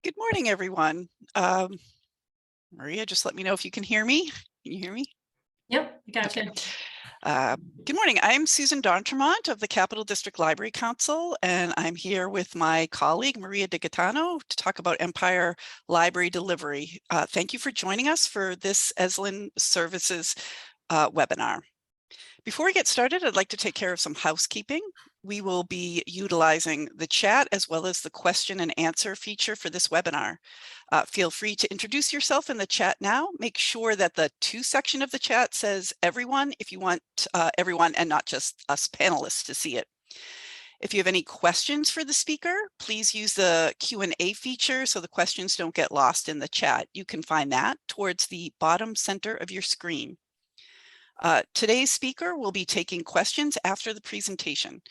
Good morning, everyone. Maria, just let me know if you can hear me. Can you hear me? Yep, I Okay. gotcha. Good morning. I'm Susan D'Entremont of the Capital District Library Council, and I'm here with my colleague, Maria DeGaetano, to talk about Empire Library Delivery. Thank you for joining us for this ESLN Services webinar. Before we get started, I'd like to take care of some housekeeping. We will be utilizing the chat as well as the question and answer feature for this webinar. Feel free to introduce yourself in the chat now. Make sure that the to section of the chat says everyone if you want everyone and not just us panelists to see it. If you have any questions for the speaker, please use the Q&A feature so the questions don't get lost in the chat. You can find that towards the bottom center of your screen. Today's speaker will be taking questions after the presentation.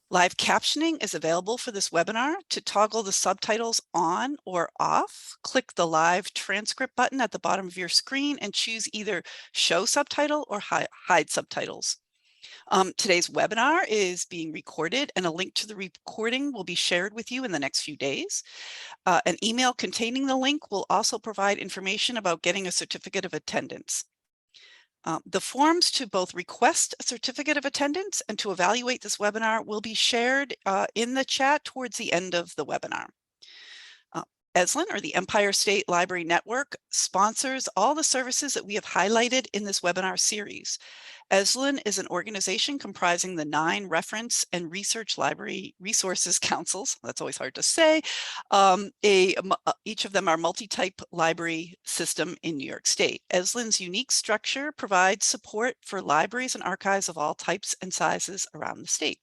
Live captioning is available for this webinar. To toggle the subtitles on or off, click the live transcript button at the bottom of your screen and choose either show subtitle or hide subtitles. Today's webinar is being recorded and a link to the recording will be shared with you in the next few days. An email containing the link will also provide information about getting a certificate of attendance. The forms to both request a certificate of attendance and to evaluate this webinar will be shared in the chat towards the end of the webinar. ESLN, or the Empire State Library Network, sponsors all the services that we have highlighted in this webinar series. ESLN is an organization comprising the 9 reference and research library resources councils. That's always hard to say. Each of them are multi-type library system in New York State. ESLN's unique structure provides support for libraries and archives of all types and sizes around the state.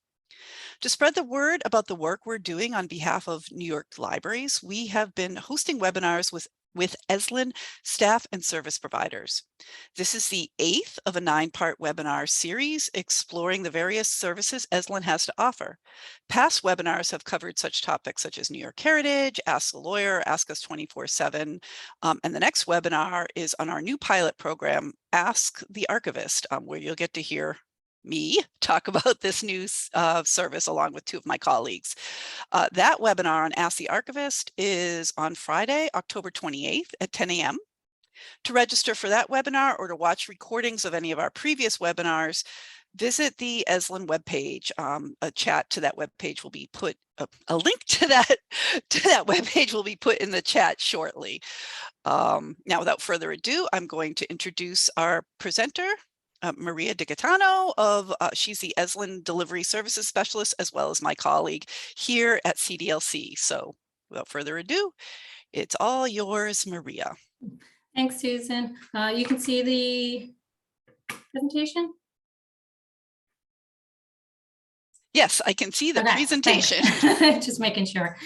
To spread the word about the work we're doing on behalf of New York libraries, we have been hosting webinars with ESLN staff and service providers. This is the 8th of a 9-part webinar series exploring the various services ESLN has to offer. Past webinars have covered such topics such as New York Heritage, Ask a Lawyer, Ask Us 24/7, and the next webinar is on our new pilot program, Ask the Archivist, where you'll get to hear me talk about this new service along with 2 of my colleagues. That webinar on Ask the Archivist is on Friday, October 28th at 10 a.m. To register for that webinar or to watch recordings of any of our previous webinars, visit the ESLN webpage. A chat to that webpage will be put, a link to that webpage will be put in the chat shortly. Now, without further ado, I'm going to introduce our presenter, Maria DeGaetano she's the ESLN Delivery Services Specialist, as well as my colleague here at CDLC. So without further ado, it's all yours, Maria. Thanks, Susan. You can see the presentation? Yes, I can see the presentation. Just making sure.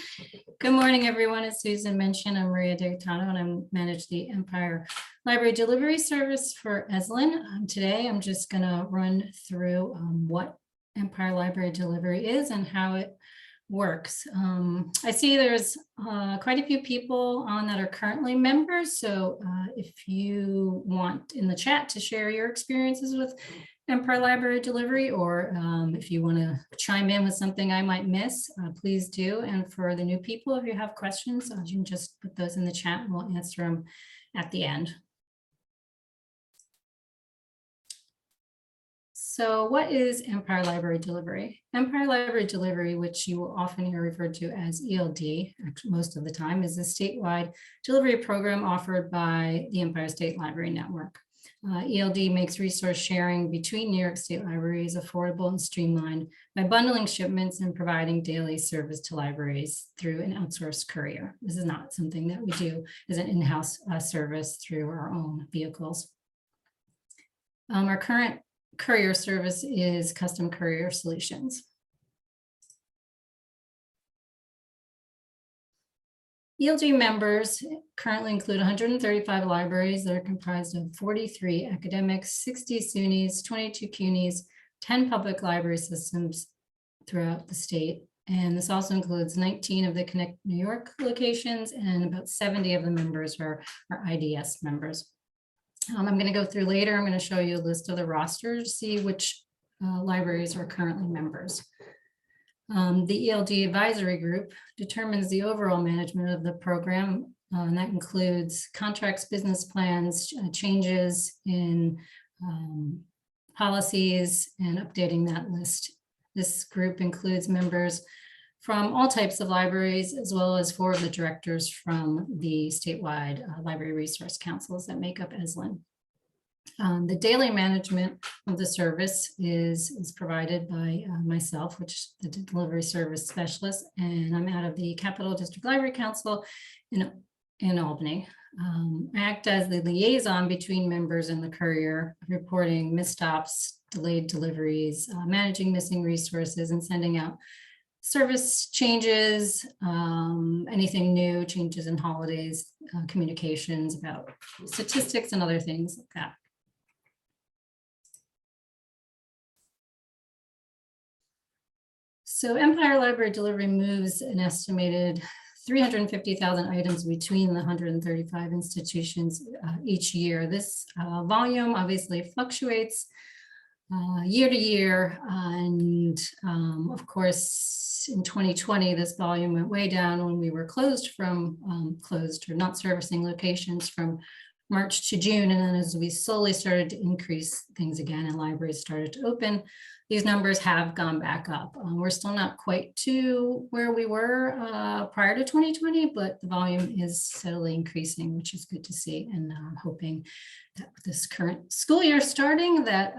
Good morning, everyone. As Susan mentioned, I'm Maria DeGaetano, and I manage the Empire Library Delivery Service for ESLN. Today, I'm just going to run through what Empire Library Delivery is and how it works. I see there's quite a few people on that are currently members. So if you want in the chat to share your experiences with Empire Library Delivery, or if you want to chime in with something I might miss, please do. And for the new people, if you have questions, you can just put those in the chat and we'll answer them at the end. So what is Empire Library Delivery? Empire Library Delivery, which you will often hear referred to as ELD, most of the time, is a statewide delivery program offered by the Empire State Library Network. ELD makes resource sharing between New York State libraries affordable and streamlined by bundling shipments and providing daily service to libraries through an outsourced courier. This is not something that we do as an in-house service through our own vehicles. Our current courier service is Custom Courier Solutions. ELD members currently include 135 libraries that are comprised of 43 academics, 60 SUNYs, 22 CUNYs, 10 public library systems throughout the state. And this also includes 19 of the Connect New York locations, and about 70 of the members are IDS members. I'm going to go through later. I'm going to show you a list of the rosters, see which libraries are currently members. The ELD advisory group determines the overall management of the program, and that includes contracts, business plans, changes in policies, and updating that list. This group includes members from all types of libraries, as well as 4 of the directors from the statewide library resource councils that make up ESLN. The daily management of the service is provided by myself, which is the delivery service specialist, and I'm out of the Capital District Library Council in Albany. I act as the liaison between members and the courier, reporting misstops, delayed deliveries, managing missing resources, and sending out service changes, anything new, changes in holidays, communications about statistics and other things like that. So Empire Library Delivery moves an estimated 350,000 items between the 135 institutions each year. This volume obviously fluctuates year to year. And of course, in 2020, this volume went way down when we were closed or not servicing locations from March to June. And then as we slowly started to increase things again and libraries started to open, these numbers have gone back up. We're still not quite to where we were prior to 2020, but the volume is steadily increasing, which is good to see. And I'm hoping that with this current school year starting, that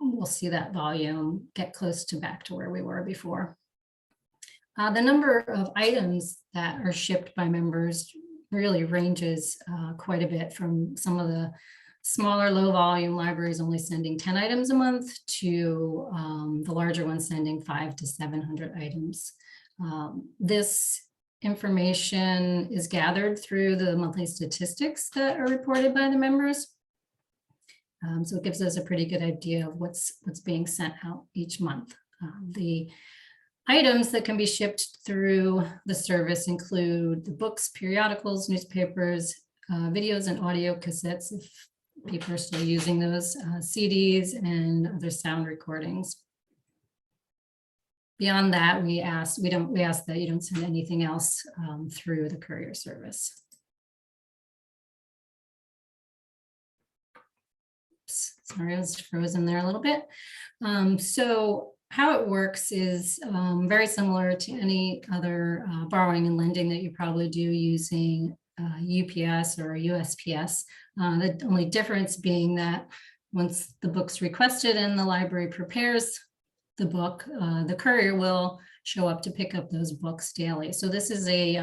we'll see that volume get close to back to where we were before. The number of items that are shipped by members really ranges quite a bit, from some of the smaller, low volume libraries only sending 10 items a month to the larger ones sending 500 to 700 items. This information is gathered through the monthly statistics that are reported by the members. So it gives us a pretty good idea of what's being sent out each month. The items that can be shipped through the service include the books, periodicals, newspapers, videos and audio cassettes, if people are still using those, CDs and other sound recordings. Beyond that, we ask that you don't send anything else through the courier service. Oops, sorry, I was frozen there a little bit. So how it works is very similar to any other borrowing and lending that you probably do using UPS or USPS. The only difference being that once the book's requested and the library prepares the book, the courier will show up to pick up those books daily. So this is a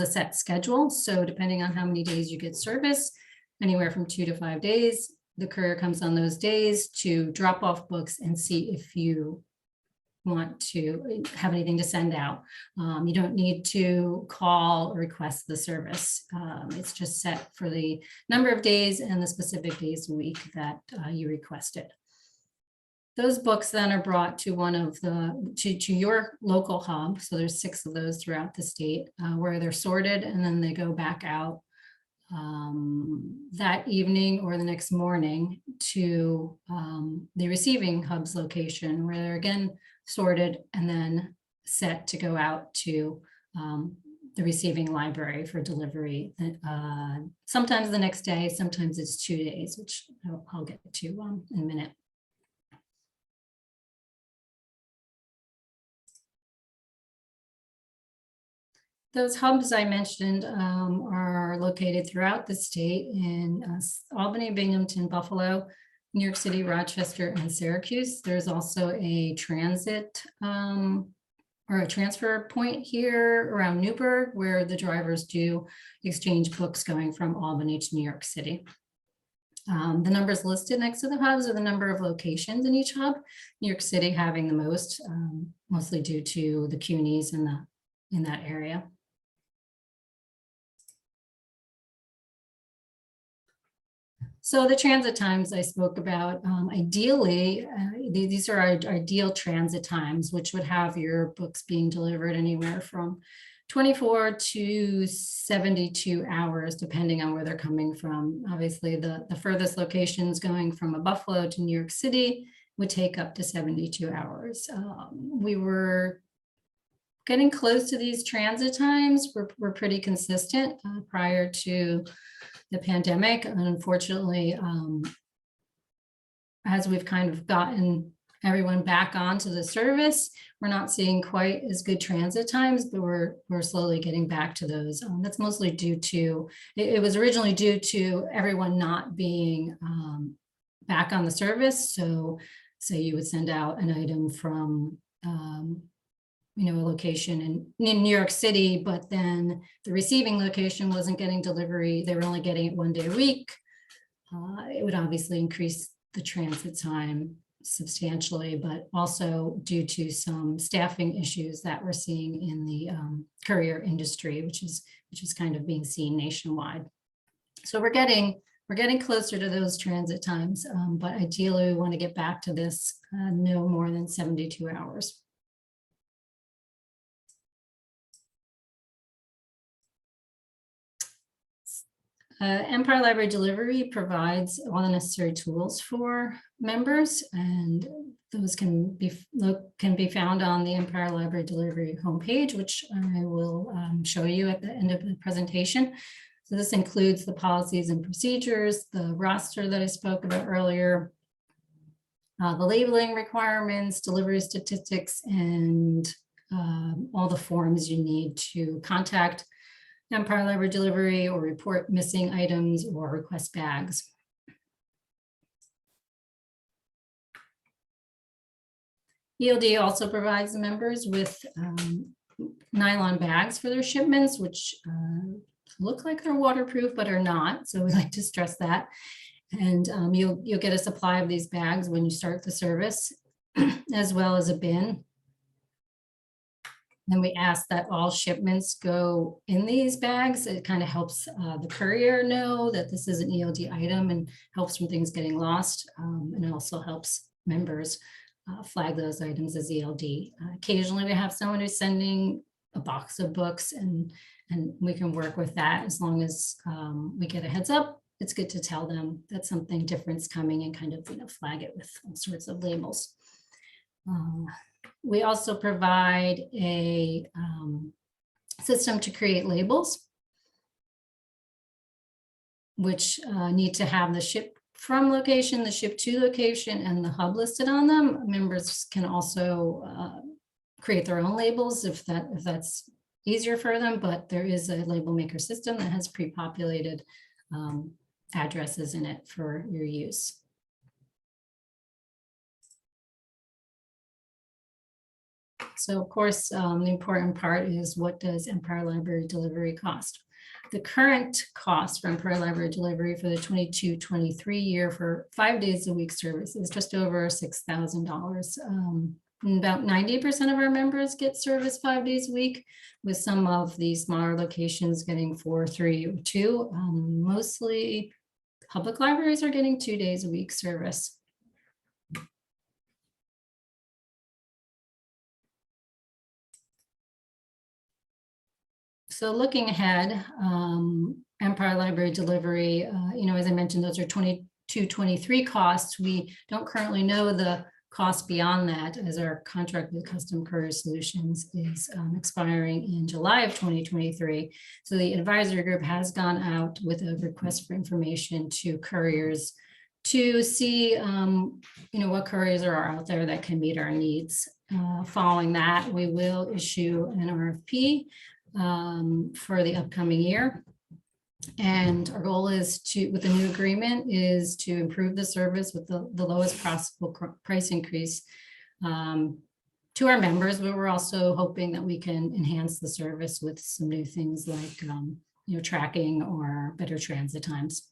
set schedule. So depending on how many days you get service, anywhere from 2 to 5 days, the courier comes on those days to drop off books and see if you want to have anything to send out. You don't need to call or request the service. It's just set for the number of days and the specific days a week that you requested. Those books then are brought to one of to your local hub. So there's 6 of those throughout the state where they're sorted, and then they go back out that evening or the next morning to the receiving hub's location, where they're again sorted and then set to go out to the receiving library for delivery. Sometimes the next day, sometimes it's 2 days, which I'll get to in a minute. Those hubs I mentioned are located throughout the state in Albany, Binghamton, Buffalo, New York City, Rochester, and Syracuse. There's also a transit or a transfer point here around Newburgh, where the drivers do exchange books going from Albany to New York City. The numbers listed next to the hubs are the number of locations in each hub, New York City having the most, mostly due to the CUNYs in that area. So the transit times I spoke about, ideally, these are our ideal transit times, which would have your books being delivered anywhere from 24 to 72 hours, depending on where they're coming from. Obviously, the furthest locations going from Buffalo to New York City would take up to 72 hours. We were getting close to these transit times. We're pretty consistent prior to the pandemic. And unfortunately, as we've kind of gotten everyone back onto the service, we're not seeing quite as good transit times, but we're slowly getting back to those. That's mostly due to, it was originally due to everyone not being back on the service. So you would send out an item from a location in New York City, but then the receiving location wasn't getting delivery. They were only getting it one day a week. It would obviously increase the transit time substantially, but also due to some staffing issues that we're seeing in the courier industry, which is kind of being seen nationwide. So we're getting closer to those transit times, but ideally we want to get back to this no more than 72 hours. Empire Library Delivery provides all the necessary tools for members, and those can be found on the Empire Library Delivery homepage, which I will show you at the end of the presentation. So this includes the policies and procedures, the roster that I spoke about earlier, the labeling requirements, delivery statistics, and all the forms you need to contact Empire Library Delivery or report missing items or request bags. ELD also provides the members with nylon bags for their shipments, which look like they're waterproof, but are not. So we like to stress that. And you'll get a supply of these bags when you start the service, as well as a bin. And we ask that all shipments go in these bags. It kind of helps the courier know that this is an ELD item and helps from things getting lost. And it also helps members flag those items as ELD. Occasionally we have someone who's sending a box of books, and we can work with that as long as we get a heads up. It's good to tell them that something different's coming and kind of flag it with all sorts of labels. We also provide a system to create labels, which need to have the ship from location, the ship to location, and the hub listed on them. Members can also create their own labels if that's easier for them, but there is a label maker system that has pre-populated addresses in it for your use. So of course, the important part is, what does Empire Library Delivery cost? The current cost for Empire Library Delivery for the 22-23 year for 5 days a week service is just over $6,000. About 90% of our members get service 5 days a week, with some of the smaller locations getting 4, 3, or 2. Mostly public libraries are getting 2 days a week service. So looking ahead, Empire Library Delivery, as I mentioned, those are 22-23 costs. We don't currently know the cost beyond that, as our contract with Custom Courier Solutions is expiring in July of 2023. So the advisory group has gone out with a request for information to couriers to see, what couriers are out there that can meet our needs. Following that, we will issue an RFP for the upcoming year. And our goal is to, with the new agreement, is to improve the service with the lowest possible price increase to our members, but we're also hoping that we can enhance the service with some new things like tracking or better transit times.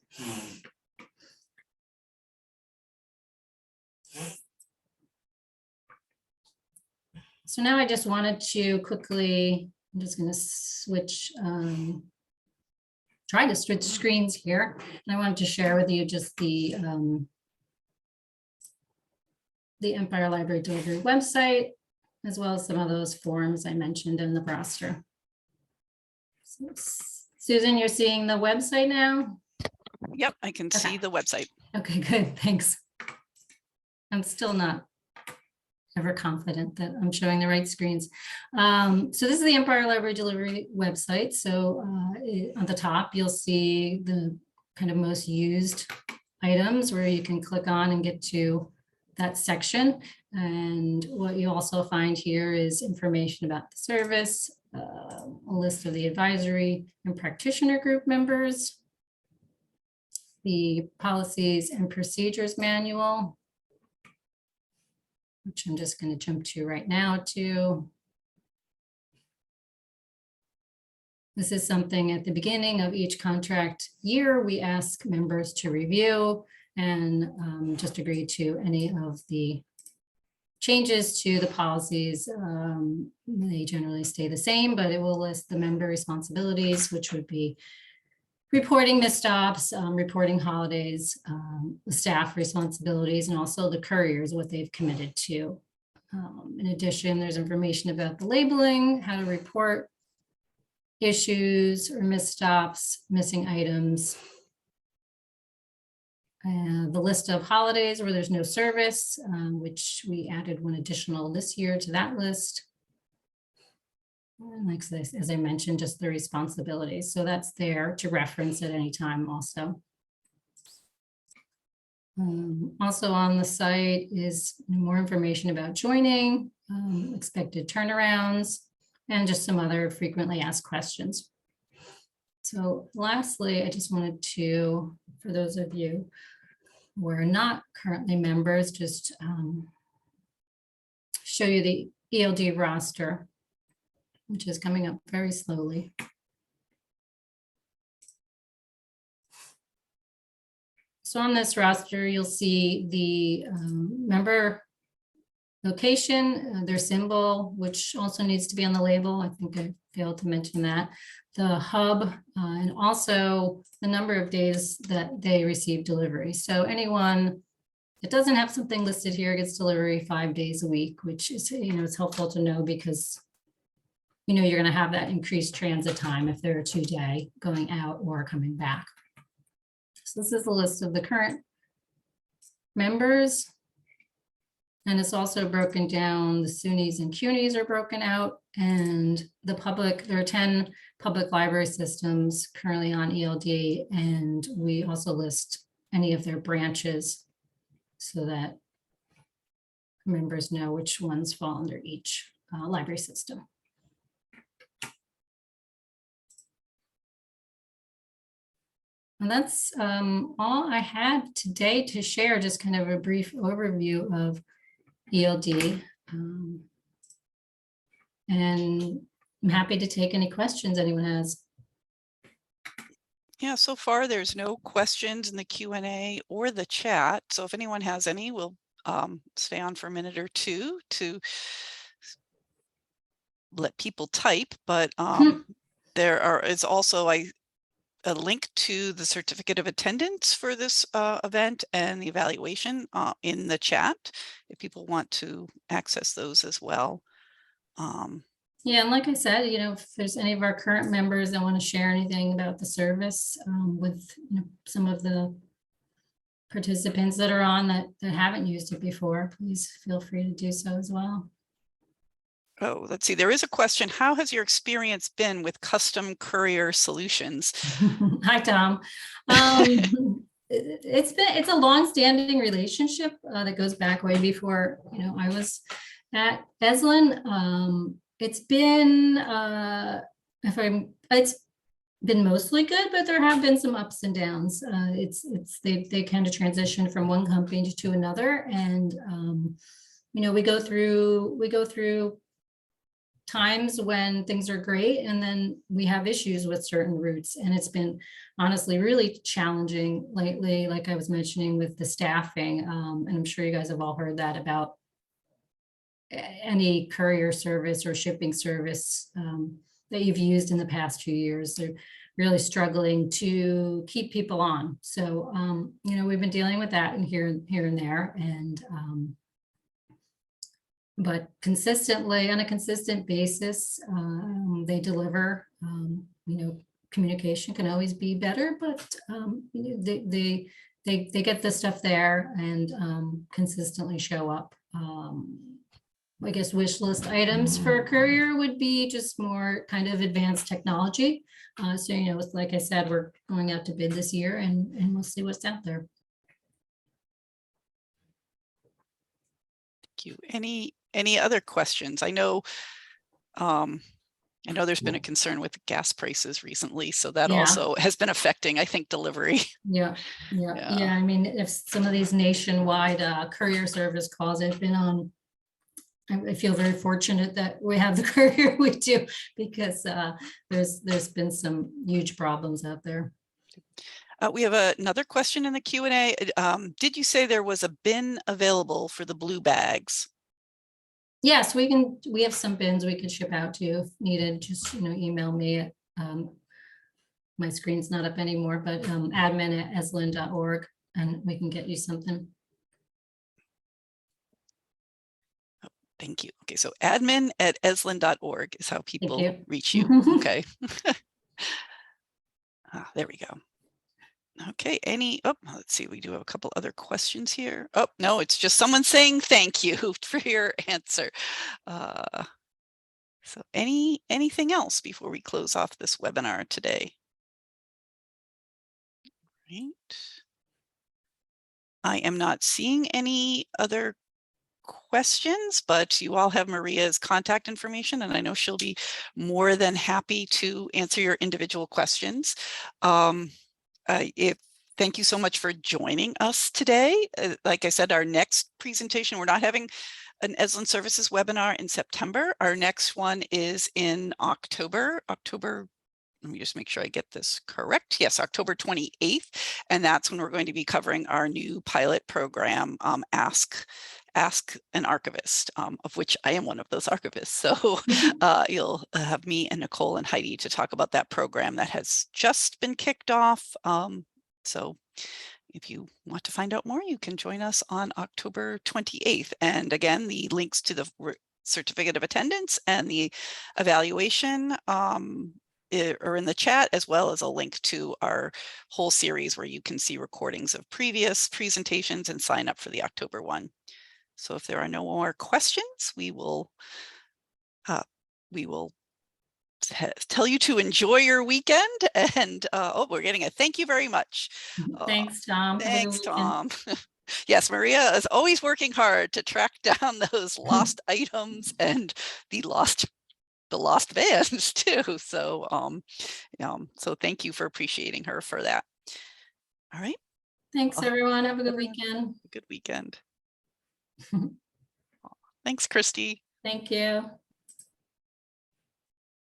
So now I just wanted to quickly, I'm just going to switch, try to switch screens here. And I wanted to share with you just the Empire Library Delivery website, as well as some of those forms I mentioned in the roster. So, Susan, you're seeing the website now? Yep, I can see the website. Okay, good, thanks. I'm still not ever confident that I'm showing the right screens. So this is the Empire Library Delivery website. So on the top, you'll see the kind of most used items where you can click on and get to that section. And what you also find here is information about the service, a list of the advisory and practitioner group members, the policies and procedures manual, which I'm just going to jump to right now too. This is something at the beginning of each contract year, we ask members to review and just agree to any of the changes to the policies. They generally stay the same, but it will list the member responsibilities, which would be reporting misstops, reporting holidays, the staff responsibilities, and also the couriers, what they've committed to. In addition, there's information about the labeling, how to report issues or misstops, missing items, the list of holidays where there's no service, which we added one additional this year to that list. And like this, as I mentioned, just the responsibilities. So that's there to reference at any time also. Also on the site is more information about joining, expected turnarounds, and just some other frequently asked questions. So lastly, I just wanted to, for those of you who are not currently members, just show you the ELD roster, which is coming up very slowly. So on this roster, you'll see the member location, their symbol, which also needs to be on the label. I think I failed to mention that. The hub, and also the number of days that they receive delivery. So anyone that doesn't have something listed here gets delivery 5 days a week, which is, it's helpful to know because you're going to have that increased transit time if they're a 2-day going out or coming back. So this is the list of the current members. And it's also broken down, the SUNYs and CUNYs are broken out, and the public, there are 10 public library systems currently on ELD, and we also list any of their branches so that members know which ones fall under each library system. And that's all I had today to share, just kind of a brief overview of ELD. And I'm happy to take any questions anyone has. Yeah, so far there's no questions in the Q&A or the chat. So if anyone has any, we'll stay on for a minute or two to let people type. But is also a link to the certificate of attendance for this event and the evaluation in the chat if people want to access those as well. Yeah, and like I said, if there's any of our current members that want to share anything about the service with some of the participants that are on that haven't used it before, please feel free to do so as well. Oh, let's see. There is a question. How has your experience been with custom courier solutions? Hi, Tom. It's a long-standing relationship that goes back way before I was at ESLN. It's been it's been mostly good, but there have been some ups and downs. They kind of transition from one company to another, and we go through times when things are great, and then we have issues with certain routes, and it's been honestly really challenging lately, like I was mentioning with the staffing, and I'm sure you guys have all heard that about any courier service or shipping service that you've used in the past few years. They're really struggling to keep people on. So we've been dealing with that and here and there, and but consistently, on a consistent basis, they deliver. Communication can always be better, but they they get the stuff there and consistently show up. I guess wish list items for a courier would be just more kind of advanced technology. So, you know, like I said, we're going out to bid this year and we'll see what's out there. Thank you. Any other questions? I know there's been a concern with gas prices recently, so that also has been affecting, I think, delivery. Yeah. I mean, if some of these nationwide courier service calls I've been on, I feel very fortunate that we have the courier we do, because there's been some huge problems out there. We have another question in the Q&A. Did you say there was a bin available for the blue bags? Yes, we have some bins we can ship out to you if needed. Just, you know, email me at my screen's not up anymore, but admin@esln.org, and we can get you something. Thank you. Okay, so admin@esln.org is how people reach you. Okay. There we go. Okay, let's see, we do have a couple other questions here. Oh, no, it's just someone saying thank you for your answer. So anything else before we close off this webinar today? Right. I am not seeing any other questions, but you all have Maria's contact information, and I know she'll be more than happy to answer your individual questions. Thank you so much for joining us today. Like I said, our next presentation, we're not having an ESLN Services webinar in September. Our next one is in October. Let me just make sure I get this correct. Yes, October 28th. And that's when we're going to be covering our new pilot program, Ask an Archivist, of which I am one of those archivists. So you'll have me and Nicole and Heidi to talk about that program that has just been kicked off. So if you want to find out more, you can join us on October 28th. And again, the links to the certificate of attendance and the evaluation are in the chat, as well as a link to our whole series where you can see recordings of previous presentations and sign up for the October one. So if there are no more questions, we will tell you to enjoy your weekend. And we're getting a thank you very much. Thanks, Tom. Thanks, Tom. Yes, Maria is always working hard to track down those lost items and the lost bands too. So so thank you for appreciating her for that. All right. Thanks, everyone. Have a good weekend. Good weekend. Thanks, Christy. Thank you.